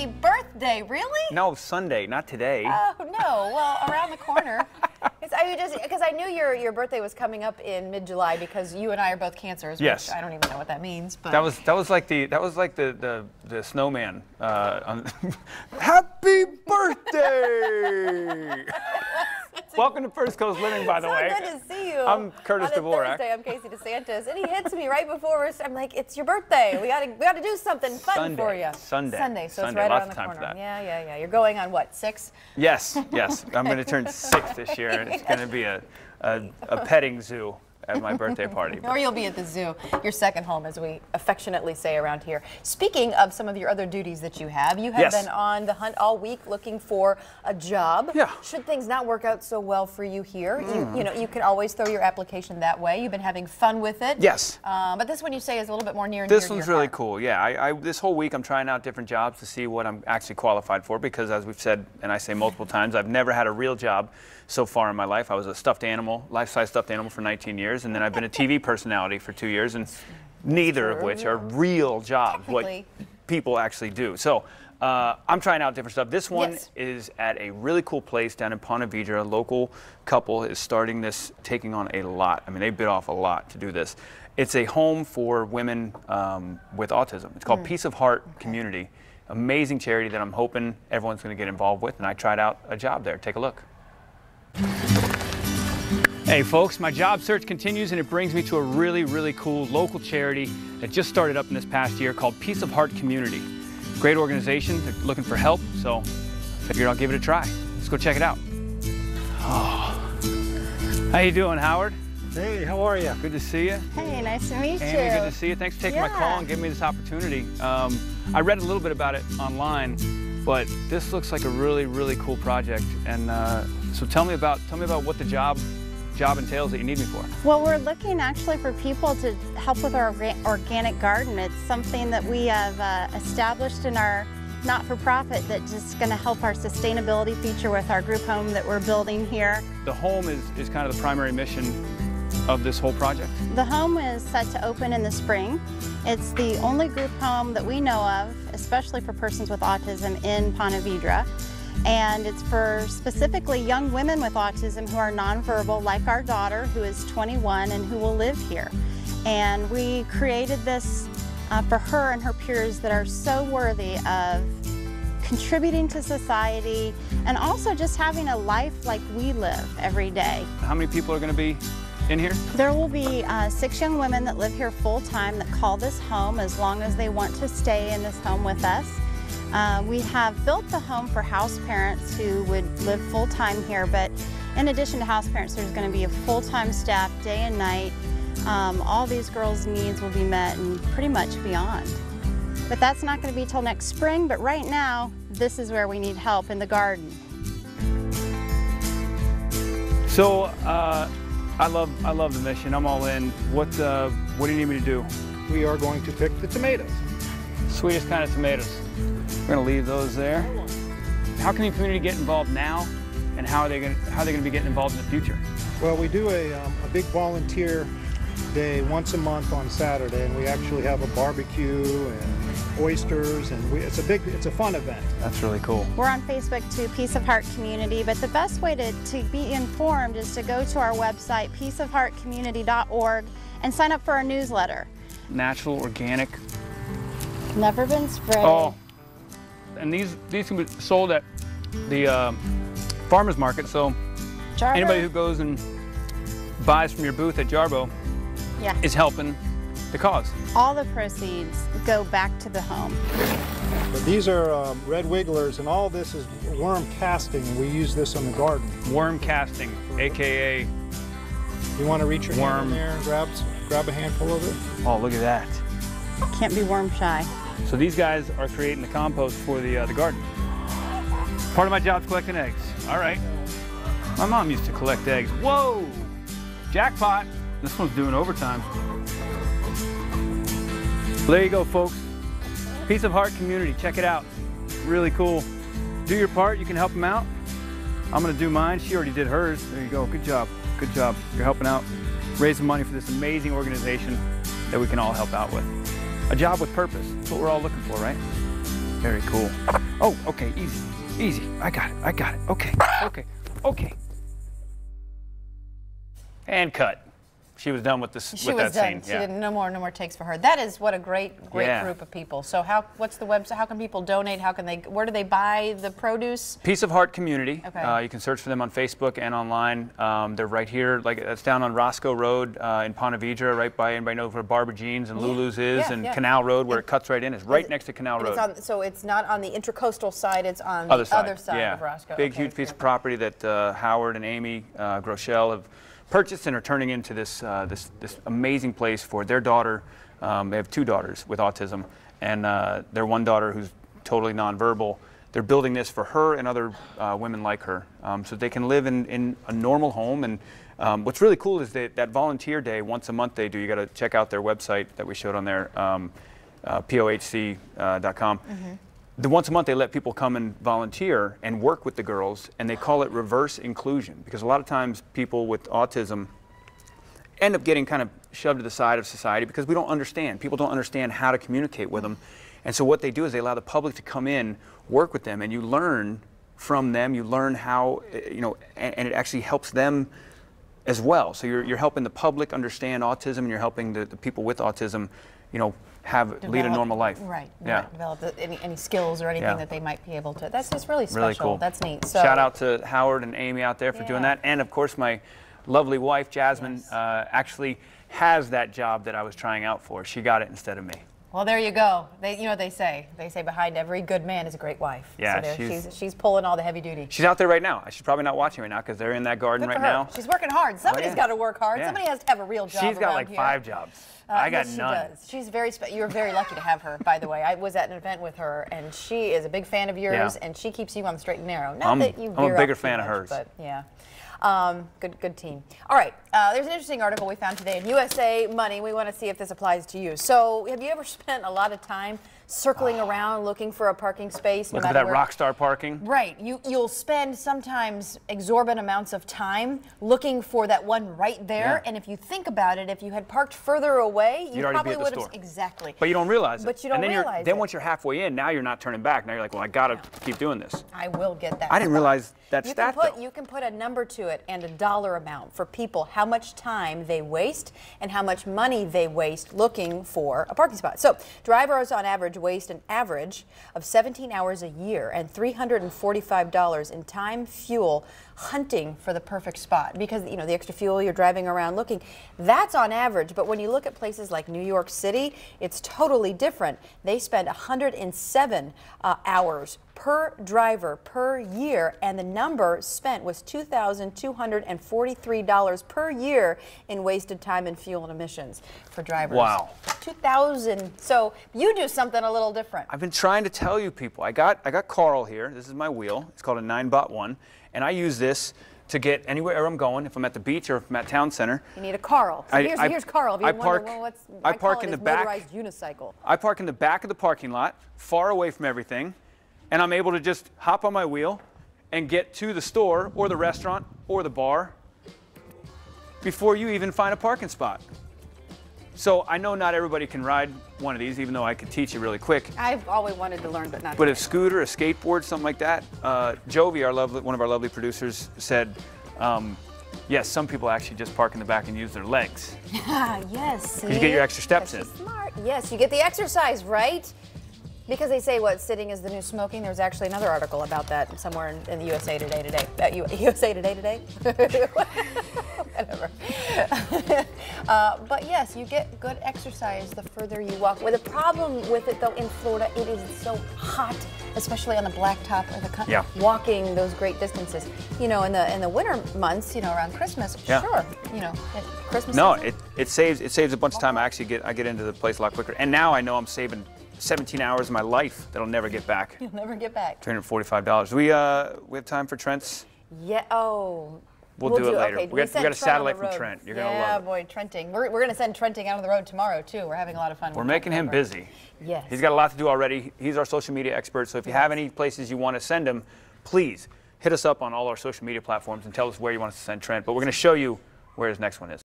Happy birthday, really? No, Sunday, not today. Oh, no. Well, around the corner. Because I knew your birthday was coming up in mid-July because you and I are both Cancers. Yes. Which I don't even know what that means. But That was like the snowman. Happy birthday! Welcome to First Coast Living, by the way. So good to see you. I'm Curtis Dvorak. Thursday, I'm Casey DeSantis, and he hits me right before I'm like, "It's your birthday. We gotta do something fun for you." Sunday. So it's right Lots around the of time corner. for that. Yeah. You're going on what, 6? Yes. I'm going to turn 6 this year, and it's going to be a petting zoo at my birthday party. Or you'll be at the zoo, your second home, as we affectionately say around here. Speaking of some of your other duties that you have Yes. been on the hunt all week looking for a job. Yeah. Should things not work out so well for you here, you can always throw your application that way. You've been having fun with it. Yes. But this one you say is a little bit more near and dear to This your one's really heart. cool. Yeah, this whole week I'm trying out different jobs to see what I'm actually qualified for, because as we've said, and I say multiple times, I've never had a real job so far in my life. I was a stuffed animal, life-size stuffed animal for 19 years, and then I've been a TV personality for 2 years, and neither of which are real jobs, what people actually do. So I'm trying out different stuff. This one is at a really cool place down in Ponte Vedra. A local couple is starting this, taking on a lot. I mean, they bit off a lot to do this. It's a home for women with autism. It's called Peace of Heart Community. Amazing charity that I'm hoping everyone's going to get involved with, and I tried out a job there. Take a look. Hey folks, my job search continues, and it brings me to a really cool local charity that just started up in this past year called Peace of Heart Community. Great organization. They're looking for help, so I figured I'll give it a try. Let's go check it out. Oh. How you doing, Howard? Hey, how are you? Good to see you. Hey, nice to meet you. Amy, good to see you. Thanks for taking my call and giving me this opportunity. I read a little bit about it online, but this looks like a really cool project. And so tell me about what the job entails that you need me for. Well, we're looking actually for people to help with our organic garden. It's something that we have established in our not-for-profit that's just going to help our sustainability feature with our group home that we're building here. The home is kind of the primary mission of this whole project? The home is set to open in the spring. It's the only group home that we know of, especially for persons with autism, in Ponte Vedra. And it's for specifically young women with autism who are nonverbal, like our daughter, who is 21 and who will live here. And we created this for her and her peers that are so worthy of contributing to society and also just having a life like we live every day. How many people are going to be in here? There will be 6 young women that live here full-time that call this home as long as they want to stay in this home with us. We have built the home for house parents who would live full-time here, but in addition to house parents, there's going to be a full-time staff day and night. All these girls' needs will be met and pretty much beyond. But that's not going to be till next spring, but right now, this is where we need help in the garden. So, I love the mission. I'm all in. What do you need me to do? We are going to pick the tomatoes. Sweetest kind of tomatoes. We're going to leave those there. How can the community get involved now, and how are they going to be getting involved in the future? Well, we do a big volunteer day once a month on Saturday, and we actually have a barbecue and oysters, and it's a fun event. That's really cool. We're on Facebook too, Peace of Heart Community, but the best way to be informed is to go to our website, peaceofheartcommunity.org, and sign up for our newsletter. Natural, organic. Never been sprayed. Oh, and these can be sold at the farmer's market, so Jarbo. Anybody who goes and buys from your booth at Jarbo is helping the cause. All the proceeds go back to the home. But these are red wigglers, and all this is worm casting. We use this on the garden. Worm casting, aka you want to reach your hand in there and grab a handful of it? Oh, look at that. Can't be worm shy. So these guys are creating the compost for the garden. Part of my job is collecting eggs. All right. My mom used to collect eggs. Whoa! Jackpot! This one's doing overtime. Well, there you go, folks. Peace of Heart Community. Check it out. Really cool. Do your part. You can help them out. I'm going to do mine. She already did hers. There you go. Good job. Good job. You're helping out. Raising money for this amazing organization that we can all help out with. A job with purpose. That's what we're all looking for, right? Very cool. Oh, okay, easy, easy. I got it, I got it. Okay, okay, okay. And cut. She was done with this. She was done. She didn't. No more takes for her. That is what a great group of people. So what's the website? How can people donate? How can they? Where do they buy the produce? Piece of Heart Community. Okay. You can search for them on Facebook and online. They're right here. Like it's down on Roscoe Road in Ponte Vedra, right by. Anybody knows where Barber Jeans and Lulu's is, and Canal Road, where it cuts right in. It's right next to Canal Road. So it's not on the intracoastal side. It's on the other side of Roscoe. Big, huge piece of property that Howard and Amy Groeschel have purchased and are turning into this amazing place for their daughter. They have 2 daughters with autism, and their one daughter who's totally nonverbal. They're building this for her and other women like her, so they can live in a normal home. And what's really cool is that volunteer day, once a month they do. You got to check out their website that we showed on there, pohc.com. The once a month they let people come and volunteer and work with the girls, and they call it reverse inclusion, because a lot of times people with autism end up getting kind of shoved to the side of society because we don't understand. People don't understand how to communicate with them. And so what they do is they allow the public to come in, work with them, and you learn from them. You learn how, and it actually helps them as well. So you're helping the public understand autism, and you're helping the people with autism, lead a normal life. Right. Yeah. Develop any skills or anything that they might be able to. That's just really special. Really cool. That's neat. So, shout out to Howard and Amy out there for doing that. And of course my lovely wife, Jasmine, actually has that job that I was trying out for. She got it instead of me. Well, there you go. You know what they say? They say behind every good man is a great wife. Yeah, so she's pulling all the heavy duty. She's out there right now. She's probably not watching right now because they're in that garden right now. She's working hard. Somebody's got to work hard. Somebody has to have a real job. She's got like here. 5 jobs. I got yes, none. She does. She's very you're very lucky to have her, by the way. I was at an event with her, and she is a big fan of yours, and she keeps you on the straight and narrow. Not that you I'm a bigger fan of hers. But yeah. Good team. All right, there's an interesting article we found today in USA Money. We want to see if this applies to you. So have you ever spent a lot of time circling around looking for a parking space? Look at that rock star parking. Right. You'll spend sometimes exorbitant amounts of time looking for that one right there. And if you think about it, if you had parked further away, you probably would have. Exactly. But you don't realize it. But you don't realize it. Then once you're halfway in, now you're not turning back. Now you're like, well, I got to keep doing this. I will get that. I didn't realize that stat, though. You can put a number to it and a dollar amount for people, how much time they waste and how much money they waste looking for a parking spot. So drivers on average waste an average of 17 hours a year and $345 in time, fuel, hunting for the perfect spot, because the extra fuel, you're driving around looking. That's on average, but when you look at places like New York City, it's totally different. They spend 107 hours per driver per year, and the number spent was $2,243 per year in wasted time and fuel and emissions for drivers. Wow. 2,000. So you do something a little different. I've been trying to tell you people. I got Carl here. This is my wheel. It's called a 9-bot-1, and I use this to get anywhere I'm going. If I'm at the beach or if I'm at town center. You need a Carl. So here's Carl. If you wonder, I park in the back. Motorized unicycle. I park in the back of the parking lot, far away from everything, and I'm able to just hop on my wheel and get to the store or the restaurant or the bar before you even find a parking spot. So I know not everybody can ride one of these, even though I could teach you really quick. I've always wanted to learn, but not. But a scooter, a skateboard, something like that. Jovi, one of our lovely producers, said, yes, some people actually just park in the back and use their legs. Yes. You get your extra steps in. Smart. Yes, you get the exercise, right? Because they say sitting is the new smoking. There's actually another article about that somewhere in the USA Today today. USA Today today? Whatever. But yes, you get good exercise the further you walk. Well, the problem with it, though, in Florida, it is so hot, especially on the blacktop or walking those great distances. In the winter months, around Christmas, sure, Christmas. No, season. it saves a bunch of time. I get into the place a lot quicker, and now I know I'm saving 17 hours of my life that I'll never get back. You'll never get back. $345. We have time for Trent's? Yeah. Oh. We'll do it later. Okay. We got a satellite from Trent. You're gonna love it. Yeah, boy, Trenting. We're gonna send Trenting out on the road tomorrow too. We're having a lot of fun. We're making him busy. Yes. He's got a lot to do already. He's our social media expert. So if you have any places you want to send him, please hit us up on all our social media platforms and tell us where you want us to send Trent. But we're gonna show you where his next one is.